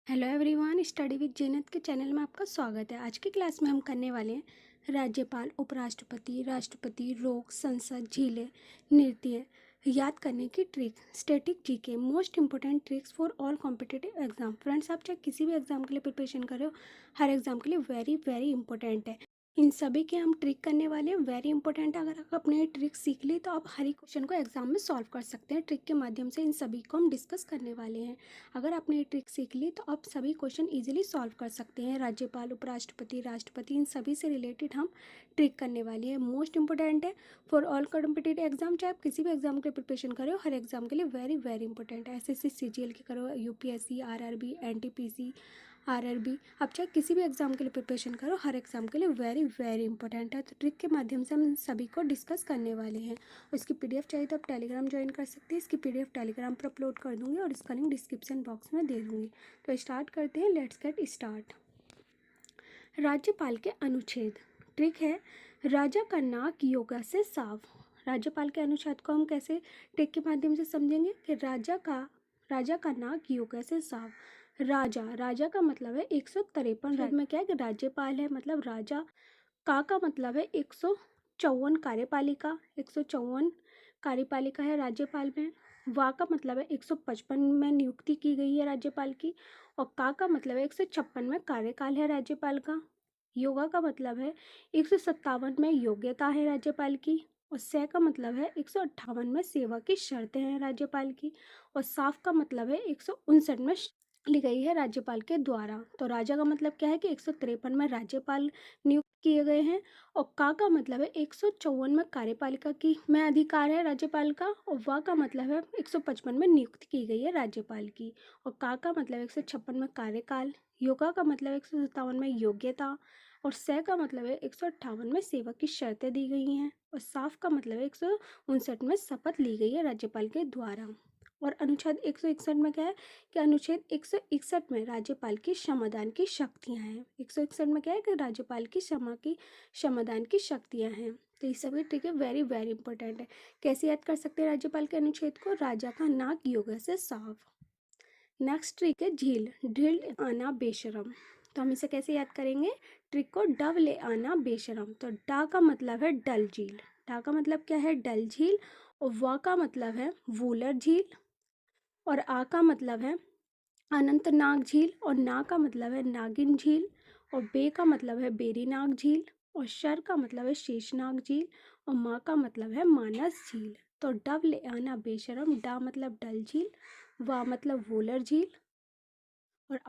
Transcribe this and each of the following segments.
Hello everyone, study with जेनत के channel में आपका स्वागत है। आज की क्लास में हम करने वाले हैं राज्यपाल, उपराष्ट्रपति, राष्ट्रपति, रोग, संसद, झीलें, नृत्य याद करने की trick, static GK, most important tricks for all competitive exam. Friends, आप चाहे किसी भी एग्जाम के लिए प्रिपरेशन कर रहे हो, हर एग्जाम के लिए वेरी वेरी इंपॉर्टेंट है। इन सभी के हम ट्रिक करने वाले हैं, वेरी इंपॉर्टेंट है। अगर आप अपने ये ट्रिक सीख ली तो आप हर एक क्वेश्चन को एग्जाम में सॉल्व कर सकते हैं। ट्रिक के माध्यम से इन सभी को हम डिस्कस करने वाले हैं। अगर आपने ये ट्रिक सीख ली तो आप सभी क्वेश्चन इजीली सॉल्व कर सकते हैं। राज्यपाल, उपराष्ट्रपति, राष्ट्रपति, इन सभी से रिलेटेड हम ट्रिक करने वाली है। मोस्ट इंपॉर्टेंट है फॉर ऑल कॉम्पिटिटिव एग्जाम। चाहे आप किसी भी एग्जाम के लिए प्रिपरेशन करो, हर एग्जाम के लिए वेरी वेरी इंपॉर्टेंट है। एसएससी, सीजीएल की करो, यूपीएससी, आरआरबी, एनटीपीसी, आरआरबी, आप चाहे किसी भी एग्जाम के लिए प्रिपरेशन करो, हर एग्जाम के लिए वेरी वेरी इंपॉर्टेंट है। तो ट्रिक के माध्यम से हम इन सभी को डिस्कस करने वाले हैं। और इसकी पीडीएफ चाहिए तो आप टेलीग्राम ज्वाइन कर सकते हैं। इसकी पीडीएफ टेलीग्राम पर अपलोड कर दूंगी और इसका लिंक डिस्क्रिप्शन बॉक्स में दे दूंगी। तो स्टार्ट करते हैं, लेट्स गेट स्टार्ट। राज्यपाल के अनुच्छेद। ट्रिक है, राजा का नाक योगा से साफ। राज्यपाल के अनुच्छेद को हम कैसे ट्रिक के माध्यम से समझेंगे कि राजा का नाक योगा से साफ। राजा का मतलब है 153। राज्य में क्या है कि राज्यपाल है, मतलब राजा। का मतलब है 154 कार्यपालिका, 154 कार्यपालिका है राज्यपाल में। का मतलब है 155 में नियुक्ति की गई है राज्यपाल की। और का मतलब है 156 में कार्यकाल है राज्यपाल का। योगा का मतलब है 157 में योग्यता है राज्यपाल की। और का मतलब है 158 में सेवा की शर्तें हैं राज्यपाल की। और साफ का मतलब है 159 में ली गई है राज्यपाल के द्वारा। तो राजा का मतलब क्या है कि 153 में राज्यपाल नियुक्त किए गए हैं। और का मतलब है 154 में कार्यपालिका की में अधिकार है राज्यपाल का। और का मतलब है 155 में नियुक्त की गई है राज्यपाल की। और का मतलब 156 में कार्यकाल। योगा का मतलब 157 में योग्यता। और का मतलब है 158 में सेवा की शर्तें दी गई हैं। और साफ का मतलब है 159 में शपथ ली गई है राज्यपाल के द्वारा। और अनुच्छेद 161 में क्या है कि अनुच्छेद 161 में राज्यपाल की क्षमादान की शक्तियाँ हैं। 161 में क्या है कि राज्यपाल की क्षमादान की शक्तियाँ हैं। तो ये सभी ट्रिक है, वेरी वेरी इंपॉर्टेंट है। कैसे याद कर सकते हैं राज्यपाल के अनुच्छेद को? राजा का नाक योगा से साफ। नेक्स्ट ट्रिक है झील। ढील आना बेशरम। तो हम इसे कैसे याद करेंगे? ट्रिक को, डव ले आना बेशरम। तो डा का मतलब है डल झील। डा का मतलब क्या है? डल झील। और वा का मतलब है वूलर झील। और आ का मतलब है अनंतनाग झील। और ना का मतलब है नागिन झील। और बे का मतलब है बेरीनाग झील। और शर का मतलब है शेषनाग झील। और माँ का मतलब है मानस झील। तो डब ले आना बेशरम, डा मतलब डल झील, वा मतलब वोलर झील, और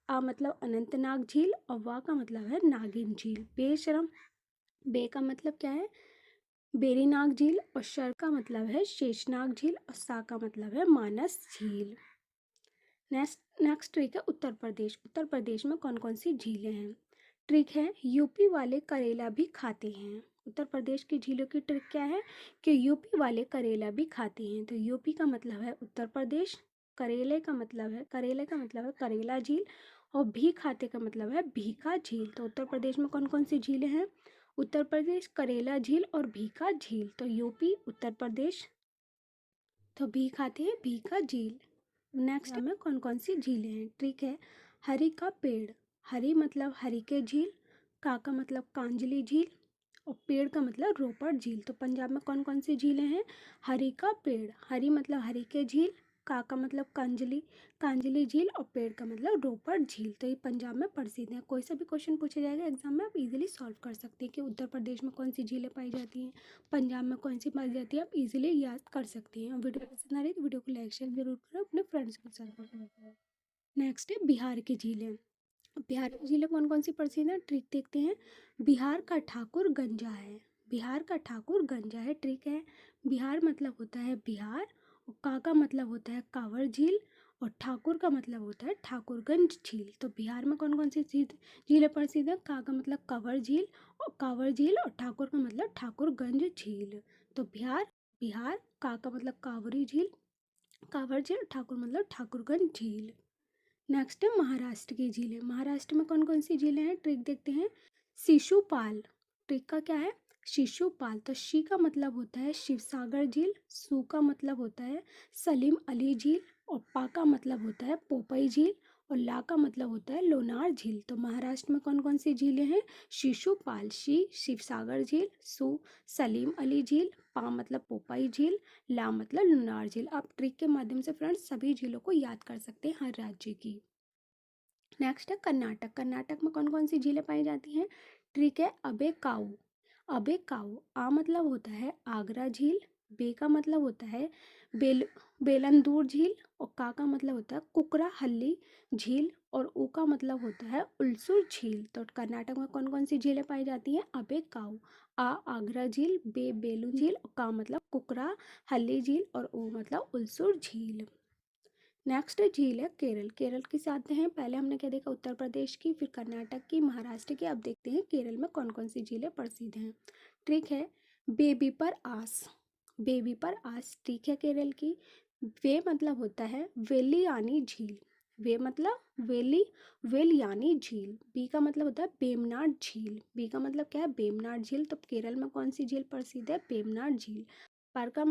आ मतलब अनंतनाग झील, और वा का मतलब है नागिन झील। बेशरम, बे का मतलब क्या है? बेरीनाग झील। और शर का मतलब है शेषनाग झील। और सा का मतलब है मानस झील। नेक्स्ट ट्रिक है उत्तर प्रदेश। उत्तर प्रदेश में कौन कौन सी झीलें हैं? ट्रिक है, यूपी वाले करेला भी खाते हैं। उत्तर प्रदेश की झीलों की ट्रिक क्या है कि यूपी वाले करेला भी खाते हैं। तो यूपी का मतलब है उत्तर प्रदेश, करेले का मतलब है करेला झील, और भी खाते का मतलब है भीखा झील। तो उत्तर प्रदेश में कौन कौन सी झीलें हैं? उत्तर प्रदेश, करेला झील और भीखा झील। तो यूपी, उत्तर प्रदेश, तो भी खाते हैं भीखा झील। नेक्स्ट में कौन कौन सी झीलें हैं? ट्रिक है, हरी का पेड़। हरी मतलब हरी के झील, का मतलब कांजली झील, और पेड़ का मतलब रोपड़ झील। तो पंजाब में कौन कौन सी झीलें हैं? हरी का पेड़, हरी मतलब हरी के झील, का मतलब कांजली झील, और पेड़ का मतलब रोपड़ झील। तो ये पंजाब में प्रसिद्ध है। कोई सा भी क्वेश्चन पूछा जाएगा एग्जाम में, आप इजीली सॉल्व कर सकते हैं कि उत्तर प्रदेश में कौन सी झीलें पाई जाती हैं, पंजाब में कौन सी पाई जाती है, आप इजीली याद कर सकती हैं। वीडियो पसंद आ रही है तो वीडियो को लाइक शेयर जरूर करो, अपने फ्रेंड्स के साथ। नेक्स्ट है बिहार की झीलें। बिहार की झीलें कौन कौन सी प्रसिद्ध है? ट्रिक देखते हैं। बिहार का ठाकुर गंजा है। बिहार का ठाकुर गंजा है। ट्रिक है, बिहार मतलब होता है बिहार, और का मतलब होता है कांवर झील, और ठाकुर का मतलब होता है ठाकुरगंज झील। तो बिहार में कौन कौन सी झीलें प्रसिद्ध है? का मतलब कांवर झील, और ठाकुर का मतलब ठाकुरगंज झील। तो बिहार, का मतलब कांवर झील, ठाकुर मतलब ठाकुरगंज झील। नेक्स्ट है महाराष्ट्र की झीलें। महाराष्ट्र में कौन कौन सी झीलें हैं? ट्रिक देखते हैं। शिशुपाल। ट्रिक का क्या है? शिशुपाल। तो शी का मतलब होता है शिवसागर झील, सू का मतलब होता है सलीम अली झील, और पा का मतलब होता है पोपई झील, और ला का मतलब होता है लोनार झील। तो महाराष्ट्र में कौन कौन सी झीलें हैं? शिशुपाल, शिवसागर झील, सलीम अली झील, पा मतलब पोपाई झील, ला मतलब लोनार झील। आप ट्रिक के माध्यम से फ्रेंड्स सभी झीलों को याद कर सकते हैं हर राज्य की। नेक्स्ट है कर्नाटक। कर्नाटक में कौन कौन सी झीलें पाई जाती हैं? ट्रिक है अबे काऊ। अबे काऊ, आ मतलब होता है आगरा झील, बे का मतलब होता है बेलंदूर झील, और का मतलब होता है कुकरा हल्ली झील, और ऊ का मतलब होता है उलसुर झील। तो कर्नाटक में कौन कौन सी झीलें पाई जाती हैं? अबे काऊ, आ आगरा झील, बे बेलून झील, और का मतलब कुकरा हल्ली झील, और ऊ मतलब उलसुर झील। नेक्स्ट झील है केरल। केरल की आते हैं, पहले हमने क्या देखा? उत्तर प्रदेश की, फिर कर्नाटक की, महाराष्ट्र की। अब देखते हैं केरल में कौन कौन सी झीलें प्रसिद्ध हैं। ट्रिक है बेबी पर आस। बेबी पर आस ट्रिक है केरल की। वे मतलब होता है वेलियानी झील। वे मतलब वेलियानी झील। बी का मतलब होता है बेमनाड झील। बी का मतलब क्या है? बेमनाड झील। तो केरल में कौन सी झील प्रसिद्ध है? बेमनाड झील। पर का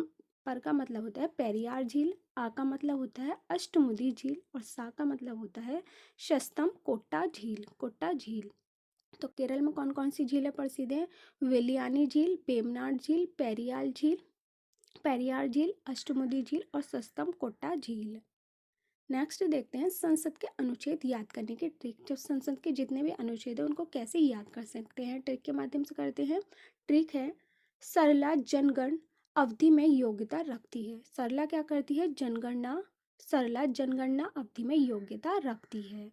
पर का मतलब होता है पेरियार झील। आ का मतलब होता है अष्टमुदी झील, और सा का मतलब होता है शस्तम कोट्टा झील। कोट्टा झील। तो केरल में कौन कौन सी झीलें प्रसिद्ध हैं? वेलियानी झील, बेमनाड झील, पेरियार झील, अष्टमुदी झील, और सस्तम कोट्टा झील। नेक्स्ट देखते हैं संसद के अनुच्छेद याद करने की ट्रिक। जब संसद के जितने भी अनुच्छेद हैं उनको कैसे याद कर सकते हैं? ट्रिक के माध्यम से करते हैं। ट्रिक है सरला जनगण अवधि में योग्यता रखती है। सरला क्या करती है? जनगणना। सरला जनगणना अवधि में योग्यता रखती है।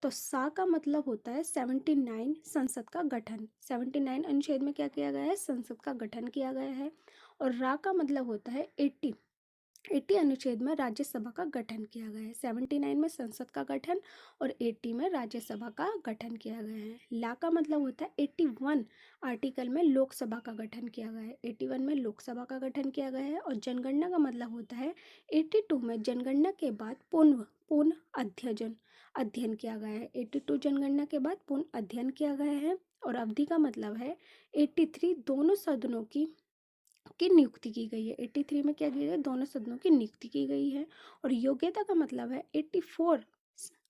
तो सा का मतलब होता है 79 संसद का गठन। 79 अनुच्छेद में क्या किया गया है? संसद का गठन किया गया है। और रा का मतलब होता है 80 अनुच्छेद में राज्यसभा का गठन किया गया है। 79 में संसद का गठन और 80 में राज्यसभा का गठन किया गया है। ला का मतलब होता है 81 आर्टिकल में लोकसभा का गठन किया गया है। 81 में लोकसभा का गठन किया गया है। और जनगणना का मतलब होता है 82 में जनगणना के बाद पूर्ण अध्ययन किया गया है। 82 जनगणना के बाद पूर्ण अध्ययन किया गया है। और अवधि का मतलब है 83 दोनों सदनों की नियुक्ति की गई है। 83 में क्या किया गया? दोनों सदनों की नियुक्ति की गई है। और योग्यता का मतलब है 84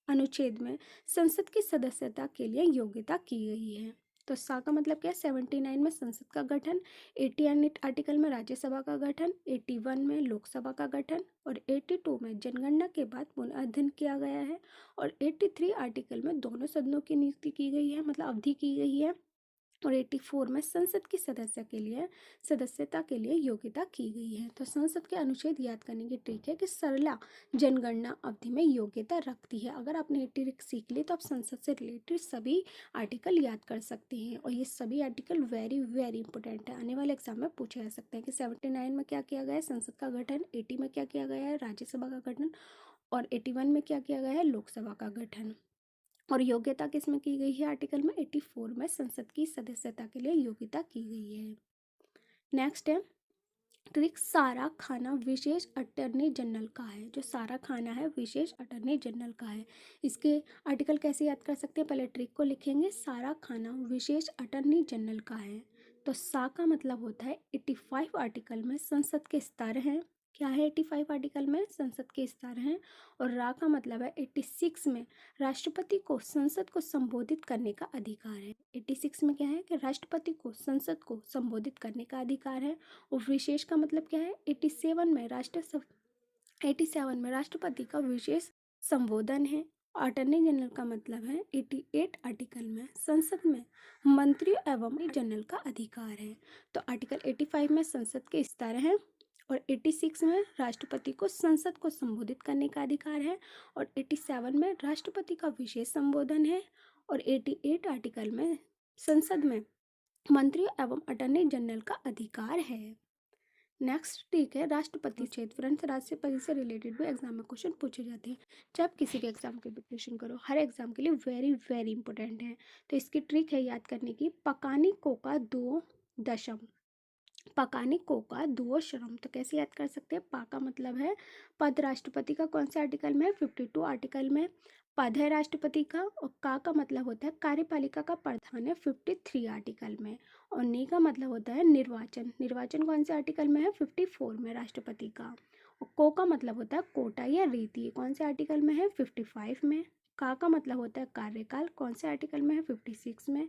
अनुच्छेद में संसद की सदस्यता के लिए योग्यता की गई है। तो सा का मतलब क्या है? 79 में संसद का गठन, 80 आर्टिकल में राज्यसभा का गठन, 81 में लोकसभा का गठन, और 82 में जनगणना के बाद पुनः अध्ययन किया गया है, और 83 आर्टिकल में दोनों सदनों की नियुक्ति की गई है, मतलब अवधि की गई है, और 84 में संसद की सदस्यता के लिए योग्यता की गई है। तो संसद के अनुच्छेद याद करने की ट्रिक है कि सरला जनगणना अवधि में योग्यता रखती है। अगर आपने ये ट्रिक सीख ली तो आप संसद से रिलेटेड सभी आर्टिकल याद कर सकते हैं, और ये सभी आर्टिकल वेरी वेरी इंपॉर्टेंट है। आने वाले एग्जाम में पूछे जा सकते हैं कि 79 में क्या किया गया है? संसद का गठन। 80 में क्या किया गया है? राज्यसभा का गठन। और 81 में क्या किया गया है? लोकसभा का गठन। और योग्यता किसमें की गई है? आर्टिकल में 84 में संसद की सदस्यता के लिए योग्यता की गई है। नेक्स्ट है ट्रिक सारा खाना विशेष अटर्नी जनरल का है। जो सारा खाना है विशेष अटर्नी जनरल का है। इसके आर्टिकल कैसे याद कर सकते हैं? पहले ट्रिक को लिखेंगे। सारा खाना विशेष अटर्नी जनरल का है। तो सा का मतलब होता है 85 आर्टिकल में संसद के स्तर हैं। क्या है? 85 आर्टिकल में संसद के स्तर हैं। और रा का मतलब है 86 में राष्ट्रपति को संसद को संबोधित करने का अधिकार है। 86 में क्या है? कि राष्ट्रपति को संसद को संबोधित करने का अधिकार है। और विशेष का मतलब क्या है? 87 में राष्ट्रपति का विशेष संबोधन है। अटॉर्नी जनरल का मतलब है 88 आर्टिकल में संसद में मंत्री एवं जनरल का अधिकार है। तो आर्टिकल 85 में संसद के स्तर हैं, और 86 में राष्ट्रपति को संसद को संबोधित करने का अधिकार है, और 87 में राष्ट्रपति का विशेष संबोधन है, और 88 आर्टिकल में संसद में मंत्री एवं अटॉर्नी जनरल का अधिकार है। नेक्स्ट ठीक है राष्ट्रपति क्षेत्र। फ्रेंड्स, राष्ट्रपति से रिलेटेड भी एग्जाम में क्वेश्चन पूछे जाते हैं। जब किसी भी एग्जाम की प्रिपरेशन करो, हर एग्जाम के लिए वेरी वेरी इंपॉर्टेंट है। तो इसकी ट्रिक है याद करने की, पकानी कोका दो दशम। पकानी कोका दो श्रम। तो कैसे याद कर सकते हैं? पा का मतलब है पद। राष्ट्रपति का कौन से आर्टिकल में? 52 आर्टिकल में पद है राष्ट्रपति का। और का मतलब होता है कार्यपालिका का प्रधान है, 53 आर्टिकल में। और नी का मतलब होता है निर्वाचन। निर्वाचन कौन से आर्टिकल में है? 54 में राष्ट्रपति का। और को का मतलब होता है कोटा या रीति, कौन से आर्टिकल में है? 55 में। का मतलब होता है कार्यकाल, कौन से आर्टिकल में है 56 में।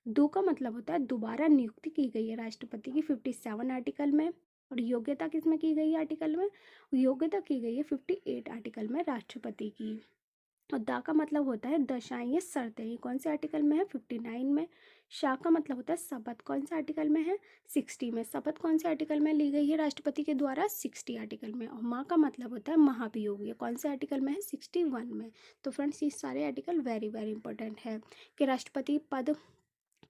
दो का मतलब होता है दोबारा नियुक्ति की गई है राष्ट्रपति की 57 आर्टिकल में। और योग्यता किस में की गई है आर्टिकल में, योग्यता की गई है 58 आर्टिकल में राष्ट्रपति की। और दा का मतलब होता है दशाएं या शर्तें, ये कौन से आर्टिकल में है 59 में। शाह का मतलब होता है शपथ, कौन से आर्टिकल में है 60 में। शपथ कौन से आर्टिकल में ली गई है राष्ट्रपति के द्वारा 60 आर्टिकल में। और माँ का मतलब होता है महाभियोग, ये कौन से आर्टिकल में है 61 में। तो फ्रेंड्स ये सारे आर्टिकल वेरी वेरी इंपॉर्टेंट है कि राष्ट्रपति पद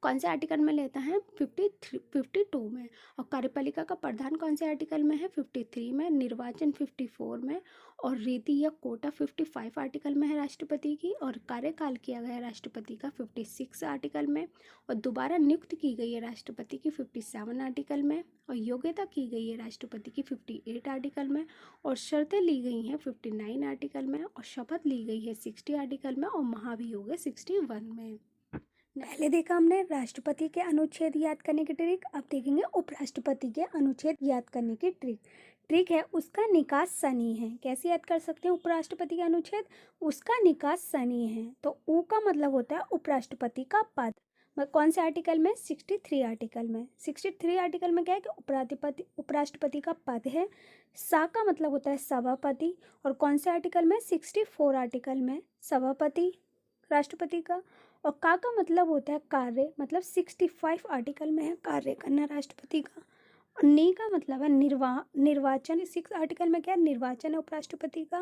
कौन से आर्टिकल में लेता है 52 में। और कार्यपालिका का प्रधान कौन से आर्टिकल में है 53 में। निर्वाचन 54 में। और रीति या कोटा 55 आर्टिकल में है राष्ट्रपति की। और कार्यकाल किया गया है राष्ट्रपति का 56 आर्टिकल में। और दोबारा नियुक्त की गई है राष्ट्रपति की 57 आर्टिकल में। और योग्यता की गई है राष्ट्रपति की 58 आर्टिकल में। और शर्तें ली गई हैं 59 आर्टिकल में। और शपथ ली गई है 60 आर्टिकल में। और महाभियोग है 61 में। पहले देखा हमने राष्ट्रपति के अनुच्छेद याद करने की ट्रिक, अब देखेंगे उपराष्ट्रपति के अनुच्छेद याद करने की ट्रिक। ट्रिक है उसका निकास सनी है। कैसे याद कर सकते हैं उपराष्ट्रपति के अनुच्छेद, उसका निकास सनी है। तो ऊ का मतलब होता है उपराष्ट्रपति का पद, कौन से आर्टिकल में 63 आर्टिकल में। 63 आर्टिकल में क्या है कि उपराष्ट्रपति का पद है। सा का मतलब होता है सभापति, और कौन से आर्टिकल में 64 आर्टिकल में सभापति राष्ट्रपति का। और का मतलब होता है कार्य, मतलब 65 आर्टिकल में है कार्य करना राष्ट्रपति का। और नी का मतलब है निर्वाचन, 6 आर्टिकल में क्या है निर्वाचन है उपराष्ट्रपति का।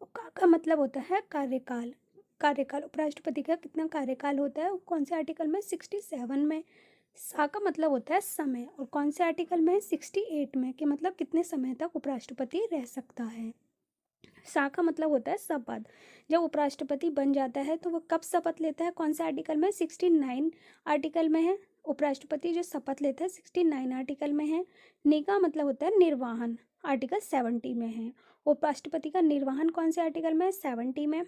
और का मतलब होता है कार्यकाल, कार्यकाल उपराष्ट्रपति का कितना कार्यकाल होता है, कौन से आर्टिकल में 67 में। सा का मतलब होता है समय, और कौन से आर्टिकल में 68 में, कि मतलब कितने समय तक उपराष्ट्रपति रह सकता है। सा का मतलब होता है शपथ, जब उपराष्ट्रपति बन जाता है तो वह कब शपथ लेता है, कौन से आर्टिकल में 69 आर्टिकल में है उपराष्ट्रपति जो शपथ लेता है 69 आर्टिकल में है। नी का मतलब होता है निर्वाहन, आर्टिकल 70 में है। उपराष्ट्रपति का निर्वाहन कौन से आर्टिकल में है 70 में।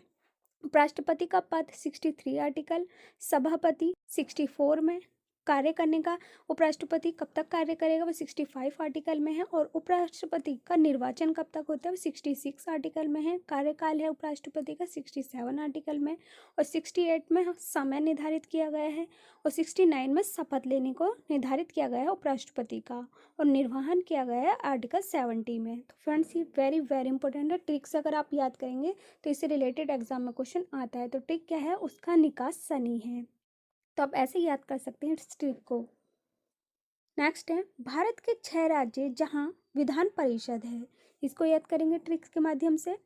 उपराष्ट्रपति का पद 63 आर्टिकल, सभापति 64 में। कार्य करने का उपराष्ट्रपति कब तक कार्य करेगा वो 65 आर्टिकल में है। और उपराष्ट्रपति का निर्वाचन कब तक होता है वो 66 आर्टिकल में है। कार्यकाल है उपराष्ट्रपति का 67 आर्टिकल में। और 68 में समय निर्धारित किया गया है। और 69 में शपथ लेने को निर्धारित किया गया है उपराष्ट्रपति का। और निर्वहन किया गया है आर्टिकल 70 में। तो फ्रेंड्स ये वेरी वेरी इंपॉर्टेंट है। ट्रिक्स अगर आप याद करेंगे तो इससे रिलेटेड एग्जाम में क्वेश्चन आता है। तो ट्रिक क्या है, उसका निकास सनी है। तो आप ऐसे याद कर सकते हैं इस ट्रिक को। नेक्स्ट है भारत के 6 राज्य जहां विधान परिषद है, इसको याद करेंगे ट्रिक्स के माध्यम से।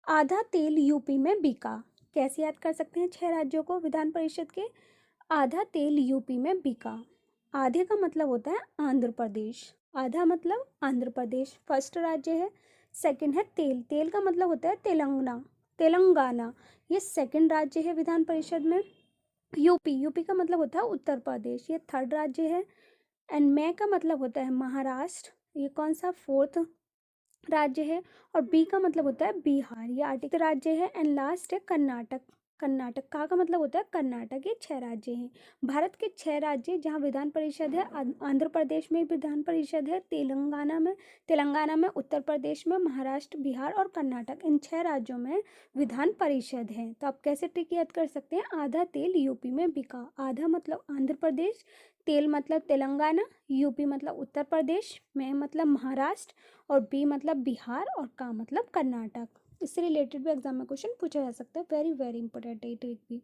आधा तेल यूपी में बिका, कैसे याद कर सकते हैं 6 राज्यों को विधान परिषद के। आधा तेल यूपी में बिका, आधे का मतलब होता है आंध्र प्रदेश, आधा मतलब आंध्र प्रदेश फर्स्ट राज्य है। सेकंड है तेल, तेल का मतलब होता है तेलंगाना, तेलंगाना ये सेकंड राज्य है विधान परिषद में। यूपी, यूपी का मतलब होता है उत्तर प्रदेश, ये थर्ड राज्य है। एंड मैं का मतलब होता है महाराष्ट्र, ये कौन सा फोर्थ राज्य है। और बी का मतलब होता है बिहार, ये आर्टिकल राज्य है। एंड लास्ट है कर्नाटक, कर्नाटक का मतलब होता है कर्नाटक, ये 6 राज्य हैं। भारत के 6 राज्य जहाँ विधान परिषद है, आंध्र प्रदेश में विधान परिषद है, तेलंगाना में, उत्तर प्रदेश में, महाराष्ट्र, बिहार और कर्नाटक, इन 6 राज्यों में विधान परिषद है। तो आप कैसे ट्रिक याद कर सकते हैं, आधा तेल यूपी में बिका, आधा मतलब आंध्र प्रदेश, तेल मतलब तेलंगाना, यूपी मतलब उत्तर प्रदेश, में मतलब महाराष्ट्र, और बी मतलब बिहार, और का मतलब कर्नाटक। इससे रिलेटेड भी एग्जाम में क्वेश्चन पूछा जा सकता है। वेरी वेरी इंपॉर्टेंट है ये ट्रिक भी।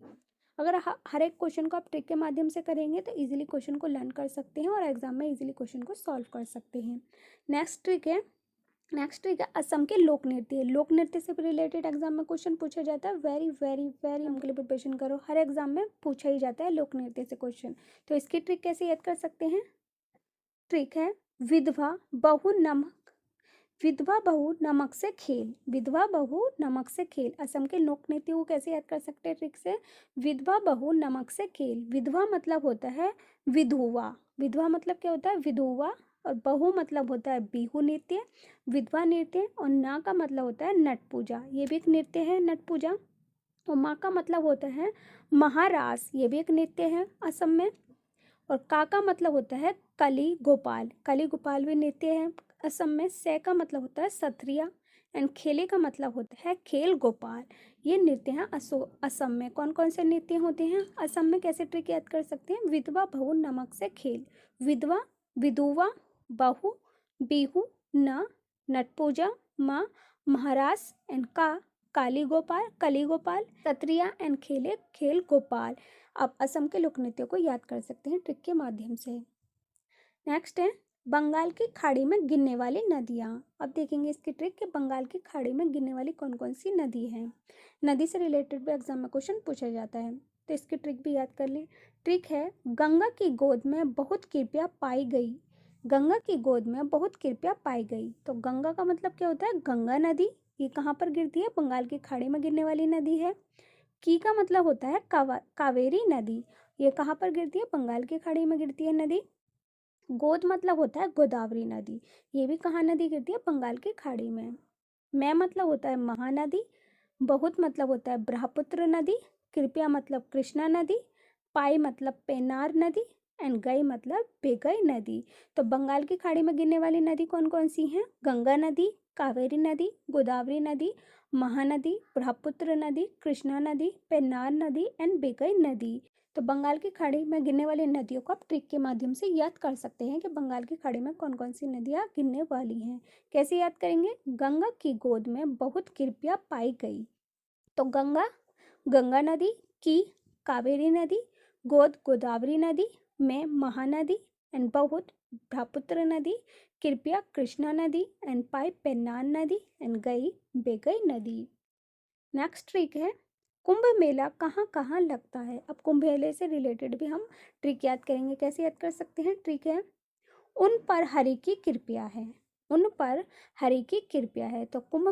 अगर हर एक क्वेश्चन को आप ट्रिक के माध्यम से करेंगे तो इजीली क्वेश्चन को लर्न कर सकते हैं और एग्जाम में इजीली क्वेश्चन को सॉल्व कर सकते हैं। नेक्स्ट ट्रिक है असम के लोक नृत्य। लोक नृत्य से रिलेटेड एग्जाम में क्वेश्चन पूछा जाता है। वेरी वेरी वेरी हम के लिए प्रिपरेशन करो, हर एग्जाम में पूछा ही जाता है लोक नृत्य से क्वेश्चन। तो इसकी ट्रिक कैसे याद कर सकते हैं, ट्रिक है विधवा बहु नमक, विधवा बहु नमक से खेल, विधवा बहु नमक से खेल। असम के लोक नृत्य को कैसे याद कर सकते हैं ट्रिक से, विधवा बहु नमक से खेल। विधवा मतलब होता है विधवा, विधवा मतलब क्या होता है विधवा, और बहु मतलब होता है बिहू नृत्य, विधवा नृत्य। और ना का मतलब होता है नट पूजा, ये भी एक नृत्य है नट पूजा। और माँ का मतलब होता है महारास, ये भी एक नृत्य है असम में। और का मतलब होता है कली गोपाल, कली गोपाल भी नृत्य है असम में। से का मतलब होता है सत्रिया, एंड खेले का मतलब होता है खेल गोपाल। ये नृत्य हैं असम में। कौन कौन से नृत्य होते हैं असम में? कैसे ट्रिक याद कर सकते हैं? विधवा बहु नमक से खेल। विधवा, विधुवा, बहु, बिहू, न, नटपूजा, माँ, महारास एंड का, काली गोपाल, कली गोपाल, सत्रिया एंड खेले खेल गोपाल। आप असम के लोक नृत्यों को याद कर सकते हैं ट्रिक के माध्यम से। नेक्स्ट है बंगाल की खाड़ी में गिरने वाली नदियाँ। अब देखेंगे इसकी ट्रिक कि बंगाल की खाड़ी में गिरने वाली कौन कौन सी नदी है। नदी से रिलेटेड भी एग्जाम में क्वेश्चन पूछा जाता है, तो इसकी ट्रिक भी याद कर लें। ट्रिक है गंगा की गोद में बहुत कृपया पाई गई। गंगा की गोद में बहुत कृपया पाई गई। तो गंगा का मतलब क्या होता है? गंगा नदी। ये कहाँ पर गिरती है? बंगाल की खाड़ी में गिरने वाली नदी है। की का मतलब होता है कावेरी नदी। ये कहाँ पर गिरती है? बंगाल की खाड़ी में गिरती है नदी। गोद मतलब होता है गोदावरी नदी। ये भी कहाँ नदी गिरती है? बंगाल की खाड़ी में। मैं मतलब होता है महानदी। बहुत मतलब होता है ब्रह्मपुत्र नदी। कृपया मतलब कृष्णा नदी। पाई मतलब पेनार नदी एंड गई मतलब बेगई नदी। तो बंगाल की खाड़ी में गिरने वाली नदी कौन कौन सी हैं? गंगा नदी, कावेरी नदी, गोदावरी नदी, महानदी, ब्रह्मपुत्र नदी, कृष्णा नदी, पेन्नार नदी एंड बेगई नदी। तो बंगाल की खाड़ी में गिरने वाली नदियों को आप ट्रिक के माध्यम से याद कर सकते हैं कि बंगाल की खाड़ी में कौन कौन सी नदियाँ गिरने वाली हैं। कैसे याद करेंगे? गंगा की गोद में बहुत कृपया पाई गई। तो गंगा, गंगा नदी, की कावेरी नदी, गोद गोदावरी नदी, में महानदी एंड बहुत ब्रह्मपुत्र नदी, कृपया कृष्णा नदी एंड पाई पेन्नार नदी एंड गई बेगई नदी। नेक्स्ट ट्रिक है कुंभ मेला कहाँ कहाँ लगता है। अब कुंभ मेले से रिलेटेड भी हम ट्रिक याद करेंगे। कैसे याद कर सकते हैं? ट्रिक है उन पर हरि की कृपया है। उन पर हरि की कृपया है। तो कुंभ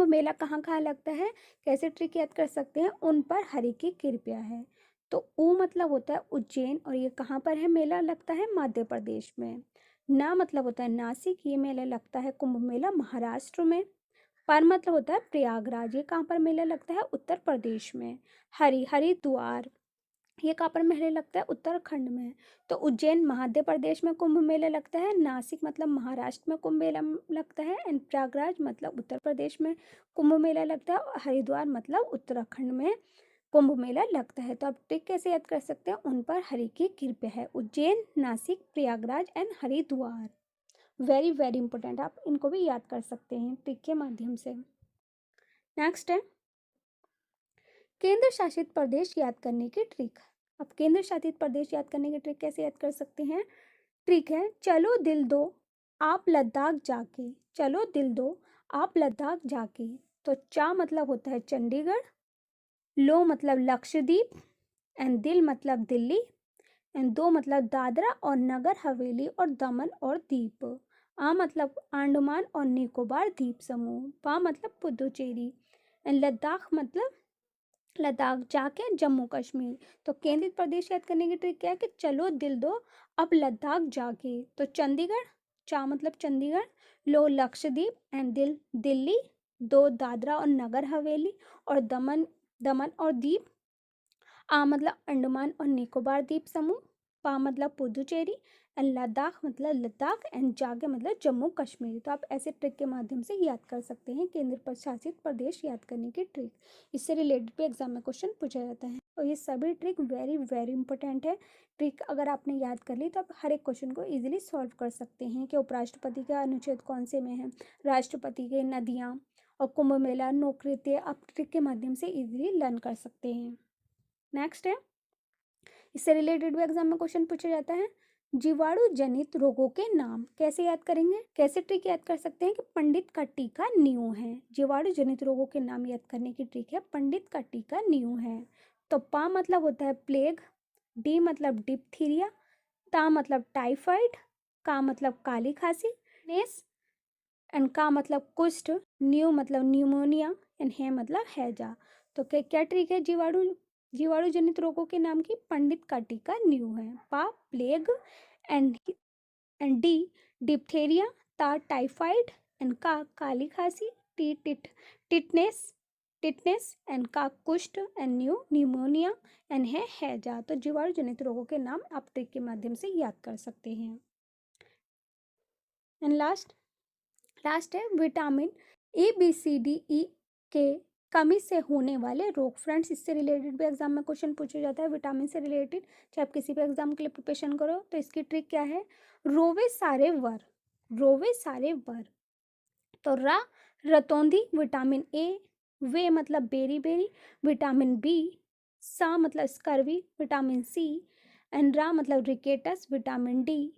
मेला कहाँ कहाँ लगता है? कैसे ट्रिक याद कर सकते हैं? उन पर हरि की कृपया है। तो ऊ मतलब होता है उज्जैन, और ये कहाँ पर है? मेला लगता है मध्य प्रदेश में। ना मतलब होता है नासिक, ये मेला लगता है कुंभ मेला महाराष्ट्र में। पर मतलब होता है प्रयागराज, ये कहाँ पर मेला लगता है? उत्तर प्रदेश में। हरिद्वार, ये कहाँ पर मेला लगता है? उत्तराखंड में। तो उज्जैन मध्य प्रदेश में कुंभ मेला लगता है। नासिक मतलब महाराष्ट्र में कुंभ मेला लगता है। एंड प्रयागराज मतलब उत्तर प्रदेश में कुंभ मेला लगता है। और हरिद्वार मतलब उत्तराखंड में कुंभ मेला लगता है। तो आप ट्रिक कैसे याद कर सकते हैं? उन पर हरि की कृपा है। Ujjain, Nashik, Prayagraj and Haridwar. Very very important, आप इनको भी याद कर सकते हैं ट्रिक के माध्यम से। नेक्स्ट है केंद्र शासित प्रदेश याद करने की ट्रिक। अब केंद्र शासित प्रदेश याद करने की ट्रिक कैसे याद कर सकते हैं? ट्रिक है चलो दिल दो आप लद्दाख जाके। चलो दिल दो आप लद्दाख जाके। तो चा मतलब होता है चंडीगढ़, लो मतलब लक्षद्वीप एंड दिल मतलब दिल्ली एंड दो मतलब दादरा और नगर हवेली और दमन और दीप। आ मतलब अंडमान और निकोबार द्वीप समूह। पा मतलब पुदुचेरी एंड लद्दाख मतलब लद्दाख जाके जम्मू कश्मीर। तो केंद्रित प्रदेश याद करने की ट्रिक क्या है कि चलो दिल दो अब लद्दाख जाके। तो चंडीगढ़, चा मतलब चंडीगढ़, लो लक्षद्वीप एंड दिल दिल्ली, दो दादरा और नगर हवेली और दमन दमन और दीप। आ मतलब अंडमान और निकोबार द्वीप समूह। पा मतलब पुदुचेरी एंड लद्दाख मतलब लद्दाख एंड जागे मतलब जम्मू कश्मीर। तो आप ऐसे ट्रिक के माध्यम से याद कर सकते हैं केंद्र शासित प्रदेश याद करने की ट्रिक। इससे रिलेटेड भी एग्जाम में क्वेश्चन पूछा जाता है। और ये सभी ट्रिक वेरी वेरी इंपॉर्टेंट है। ट्रिक अगर आपने याद कर ली तो आप हर एक क्वेश्चन को इजीली सॉल्व कर सकते हैं कि उपराष्ट्रपति का अनुच्छेद कौन से में है, राष्ट्रपति के, नदियाँ और कुंभ मेला, नृत्य, आप ट्रिक के माध्यम से इजीली लर्न कर सकते हैं। नेक्स्ट है इससे रिलेटेड भी एग्जाम में क्वेश्चन पूछा जाता है जीवाणु जनित रोगों के नाम। कैसे याद करेंगे? कैसे ट्रिक याद कर सकते हैं कि पंडित का टीका नींव है। जीवाणु जनित रोगों के नाम याद करने की ट्रिक है पंडित का टीका नींव है। तो पा मतलब होता है प्लेग, डी मतलब डिप्थीरिया, ता मतलब टाइफाइड, का मतलब काली खांसी, नेस एंड का मतलब कुष्ठ, न्यू मतलब न्यूमोनिया एंड है मतलब हैजा। तो क्या ट्रिक है जीवाणु जनित रोगों के नाम की? पंडित का टीका न्यू है। पा प्लेग एंड डी डिप्थेरिया, ता टाइफाइड एंड का काली खांसी, टी टिटनेस टिटनेस एंड का कुष्ठ एंड न्यू न्यूमोनिया एंड है हैजा। तो जीवाणु जनित रोगों के नाम आप ट्रिक के माध्यम से याद कर सकते हैं। एंड लास्ट लास्ट है vitamin A B C D E के कमी से होने वाले रोग। फ्रेंड्स, इससे रिलेटेड भी एग्जाम में क्वेश्चन पूछा जाता है, विटामिन से रिलेटेड। चाहे आप किसी भी एग्जाम के लिए प्रिपरेशन करो तो इसकी ट्रिक क्या है, रोवे सारे वर, रोवे सारे वर। तो रतौंधी विटामिन ए, वे मतलब बेरी बेरी विटामिन बी, सा मतलब स्कर्वी विटामिन सी, एंड रा मतलब रिकेटस विटामिन डी,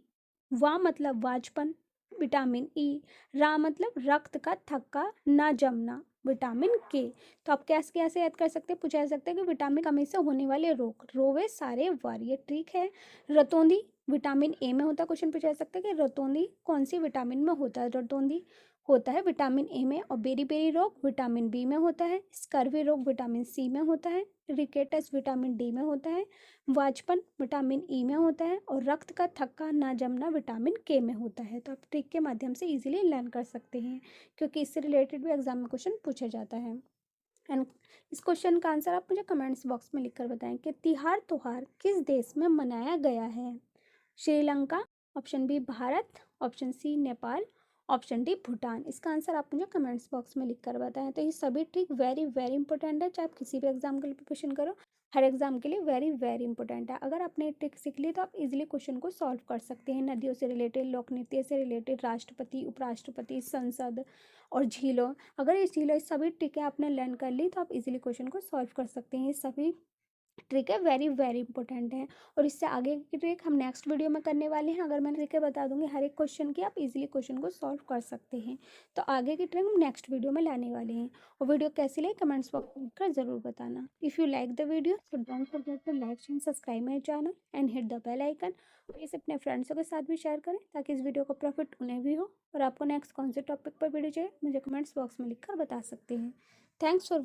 वा मतलब वाजपन विटामिन ई, रा मतलब रक्त का थक्का ना जमना विटामिन के। तो आप कैसे कैसे याद कर सकते हैं, पूछा जा सकता है कि विटामिन कमी से होने वाले रोग, रोवे सारे वर, ये ठीक है। रतौंधी विटामिन ए में होता है, क्वेश्चन पूछा जा सकता है कि रतौंधी कौन सी विटामिन में होता है। रतौंधी होता है विटामिन ए में, और बेरी बेरी रोग विटामिन बी में होता है, स्कर्वी रोग विटामिन सी में होता है, रिकेटस विटामिन डी में होता है, वाजपन विटामिन ई में होता है, और रक्त का थक्का ना जमना विटामिन के में होता है। तो आप ट्रिक के माध्यम से इजीली लर्न कर सकते हैं, क्योंकि इससे रिलेटेड भी एग्जाम में क्वेश्चन पूछा जाता है। एंड इस क्वेश्चन का आंसर आप मुझे कमेंट्स बॉक्स में लिखकर बताएं कि तिहार त्योहार किस देश में मनाया गया है। Sri Lanka, option B Bharat, option C Nepal, option D Bhutan. इसका आंसर आप मुझे कमेंट्स बॉक्स में लिख कर बताएं। तो ये सभी ट्रिक वेरी वेरी इंपॉर्टेंट है, चाहे आप किसी भी एग्जाम के लिए प्रिपरेशन करो, हर एग्जाम के लिए वेरी वेरी इंपॉर्टेंट है। अगर आपने ट्रिक सीख ली तो आप इजीली क्वेश्चन को सॉल्व कर सकते हैं। नदियों से रिलेटेड, लोक नृत्य से रिलेटेड, राष्ट्रपति, उपराष्ट्रपति, संसद और झीलों, अगर ये झीलों सभी ट्रिकें आपने लर्न कर ली तो आप इजीली क्वेश्चन को सॉल्व कर सकते हैं। ये सभी ट्रिक है वेरी वेरी इंपॉर्टेंट है, और इससे आगे की ट्रिक हम नेक्स्ट वीडियो में करने वाले हैं। अगर मैं ट्रिकें बता दूंगी हर एक क्वेश्चन की, आप इजीली क्वेश्चन को सॉल्व कर सकते हैं। तो आगे की ट्रिक हम नेक्स्ट वीडियो में लाने वाले हैं। और वीडियो कैसी लगी कमेंट्स बॉक्स में लिखकर ज़रूर बताना। If you like the video so don't forget to like and subscribe my channel and hit the bell icon. और इसे अपने फ्रेंड्सों के साथ भी शेयर करें ताकि इस वीडियो का प्रॉफिट उन्हें भी हो। और आपको नेक्स्ट कौन से टॉपिक पर वीडियो चाहिए मुझे कमेंट्स बॉक्स में लिखकर बता सकते हैं। Thanks for